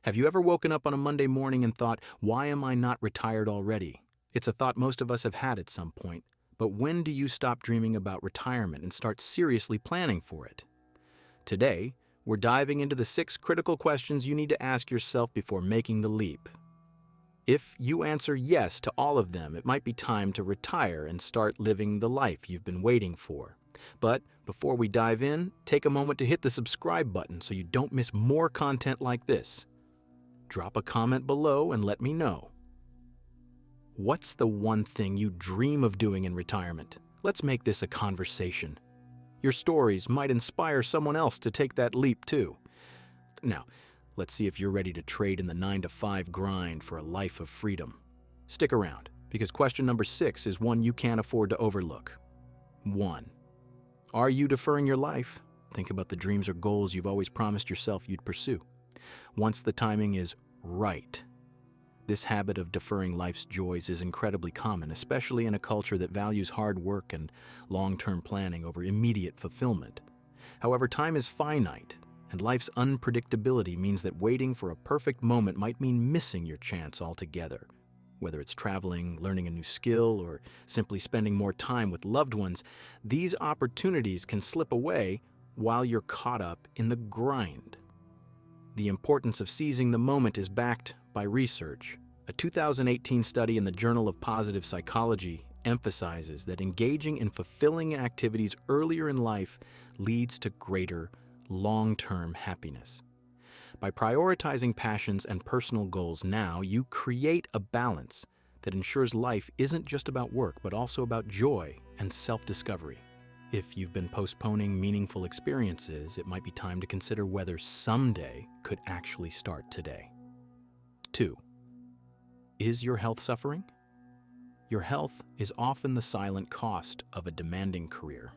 Have you ever woken up on a Monday morning and thought, why am I not retired already? It's a thought most of us have had at some point. But when do you stop dreaming about retirement and start seriously planning for it? Today, we're diving into the 6 critical questions you need to ask yourself before making the leap. If you answer yes to all of them, it might be time to retire and start living the life you've been waiting for. But before we dive in, take a moment to hit the subscribe button so you don't miss more content like this. Drop a comment below and let me know. What's the one thing you dream of doing in retirement? Let's make this a conversation. Your stories might inspire someone else to take that leap too. Now, let's see if you're ready to trade in the 9-to-5 grind for a life of freedom. Stick around, because question number 6 is one you can't afford to overlook. 1. Are you deferring your life? Think about the dreams or goals you've always promised yourself you'd pursue. Once the timing is right. This habit of deferring life's joys is incredibly common, especially in a culture that values hard work and long-term planning over immediate fulfillment. However, time is finite, and life's unpredictability means that waiting for a perfect moment might mean missing your chance altogether. Whether it's traveling, learning a new skill, or simply spending more time with loved ones, these opportunities can slip away while you're caught up in the grind. The importance of seizing the moment is backed by research. A 2018 study in the Journal of Positive Psychology emphasizes that engaging in fulfilling activities earlier in life leads to greater long-term happiness. By prioritizing passions and personal goals now, you create a balance that ensures life isn't just about work, but also about joy and self-discovery. If you've been postponing meaningful experiences, it might be time to consider whether someday could actually start today. 2. Is your health suffering? Your health is often the silent cost of a demanding career.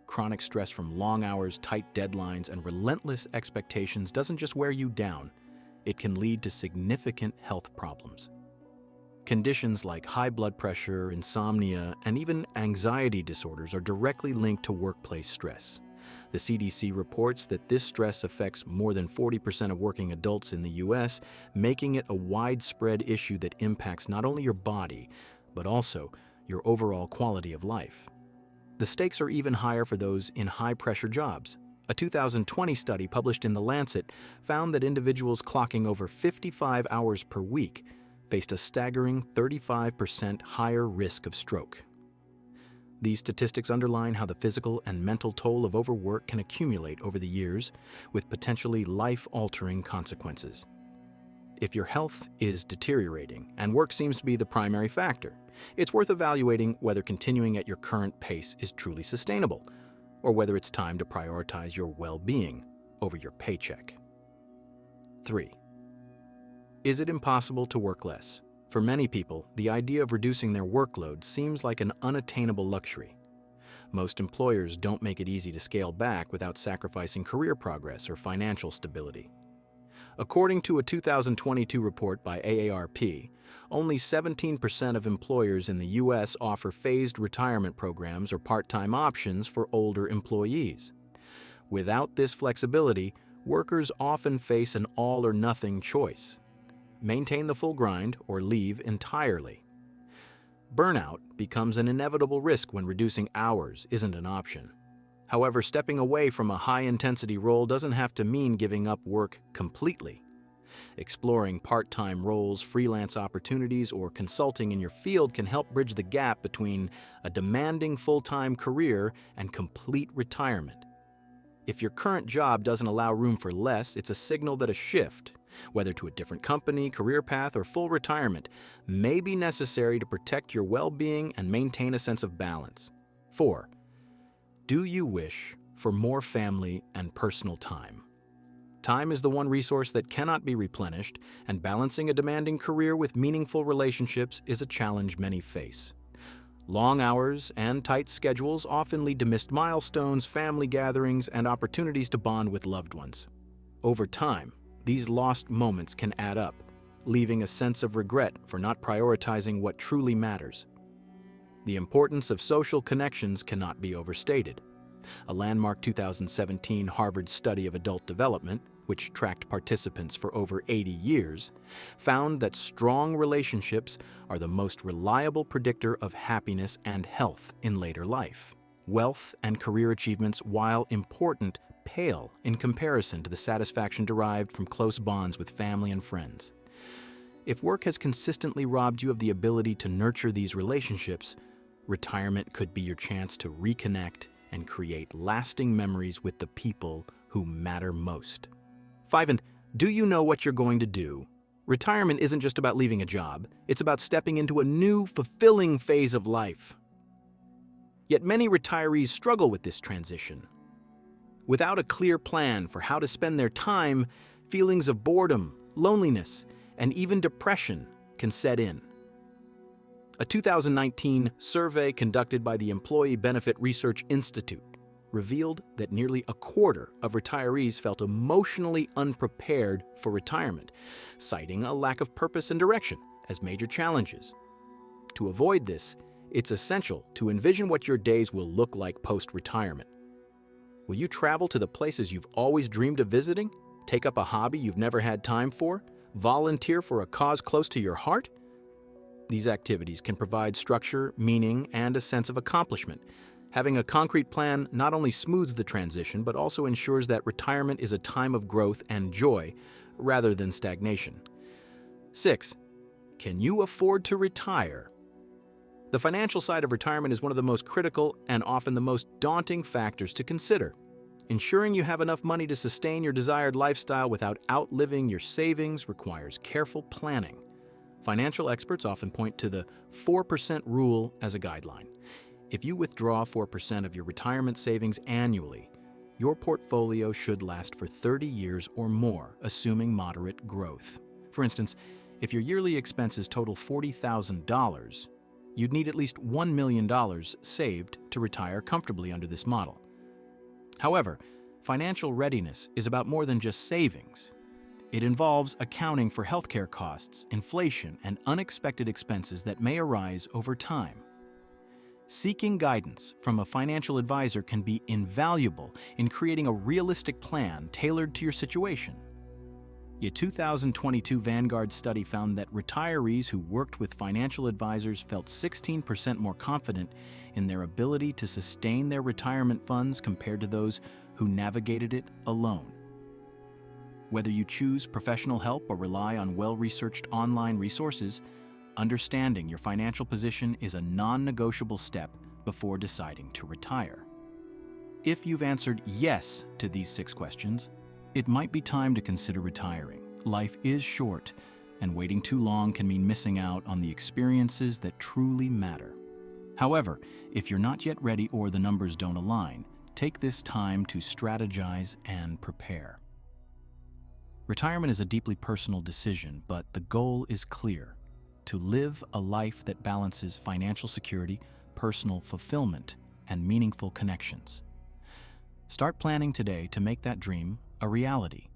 Chronic stress from long hours, tight deadlines, and relentless expectations doesn't just wear you down, it can lead to significant health problems. Conditions like high blood pressure, insomnia, and even anxiety disorders are directly linked to workplace stress. The CDC reports that this stress affects more than 40% of working adults in the U.S., making it a widespread issue that impacts not only your body, but also your overall quality of life. The stakes are even higher for those in high-pressure jobs. A 2020 study published in The Lancet found that individuals clocking over 55 hours per week faced a staggering 35% higher risk of stroke. These statistics underline how the physical and mental toll of overwork can accumulate over the years, with potentially life-altering consequences. If your health is deteriorating and work seems to be the primary factor, it's worth evaluating whether continuing at your current pace is truly sustainable, or whether it's time to prioritize your well-being over your paycheck. 3. Is it impossible to work less? For many people, the idea of reducing their workload seems like an unattainable luxury. Most employers don't make it easy to scale back without sacrificing career progress or financial stability. According to a 2022 report by AARP, only 17% of employers in the U.S. offer phased retirement programs or part-time options for older employees. Without this flexibility, workers often face an all-or-nothing choice: maintain the full grind or leave entirely. Burnout becomes an inevitable risk when reducing hours isn't an option. However, stepping away from a high-intensity role doesn't have to mean giving up work completely. Exploring part-time roles, freelance opportunities, or consulting in your field can help bridge the gap between a demanding full-time career and complete retirement. If your current job doesn't allow room for less, it's a signal that a shift, whether to a different company, career path, or full retirement, may be necessary to protect your well-being and maintain a sense of balance. 4. Do you wish for more family and personal time? Time is the one resource that cannot be replenished, and balancing a demanding career with meaningful relationships is a challenge many face. Long hours and tight schedules often lead to missed milestones, family gatherings, and opportunities to bond with loved ones. Over time, these lost moments can add up, leaving a sense of regret for not prioritizing what truly matters. The importance of social connections cannot be overstated. A landmark 2017 Harvard study of adult development, which tracked participants for over 80 years, found that strong relationships are the most reliable predictor of happiness and health in later life. Wealth and career achievements, while important, pale in comparison to the satisfaction derived from close bonds with family and friends. If work has consistently robbed you of the ability to nurture these relationships, retirement could be your chance to reconnect and create lasting memories with the people who matter most. 5. And do you know what you're going to do? Retirement isn't just about leaving a job, it's about stepping into a new, fulfilling phase of life. Yet many retirees struggle with this transition. Without a clear plan for how to spend their time, feelings of boredom, loneliness, and even depression can set in. A 2019 survey conducted by the Employee Benefit Research Institute revealed that nearly a quarter of retirees felt emotionally unprepared for retirement, citing a lack of purpose and direction as major challenges. To avoid this, it's essential to envision what your days will look like post-retirement. Will you travel to the places you've always dreamed of visiting? Take up a hobby you've never had time for? Volunteer for a cause close to your heart? These activities can provide structure, meaning, and a sense of accomplishment. Having a concrete plan not only smooths the transition, but also ensures that retirement is a time of growth and joy, rather than stagnation. 6. Can you afford to retire? The financial side of retirement is one of the most critical and often the most daunting factors to consider. Ensuring you have enough money to sustain your desired lifestyle without outliving your savings requires careful planning. Financial experts often point to the 4% rule as a guideline. If you withdraw 4% of your retirement savings annually, your portfolio should last for 30 years or more, assuming moderate growth. For instance, if your yearly expenses total $40,000, you'd need at least $1 million saved to retire comfortably under this model. However, financial readiness is about more than just savings. It involves accounting for healthcare costs, inflation, and unexpected expenses that may arise over time. Seeking guidance from a financial advisor can be invaluable in creating a realistic plan tailored to your situation. A 2022 Vanguard study found that retirees who worked with financial advisors felt 16% more confident in their ability to sustain their retirement funds compared to those who navigated it alone. Whether you choose professional help or rely on well-researched online resources, understanding your financial position is a non-negotiable step before deciding to retire. If you've answered yes to these 6 questions, it might be time to consider retiring. Life is short, and waiting too long can mean missing out on the experiences that truly matter. However, if you're not yet ready or the numbers don't align, take this time to strategize and prepare. Retirement is a deeply personal decision, but the goal is clear: to live a life that balances financial security, personal fulfillment, and meaningful connections. Start planning today to make that dream a reality.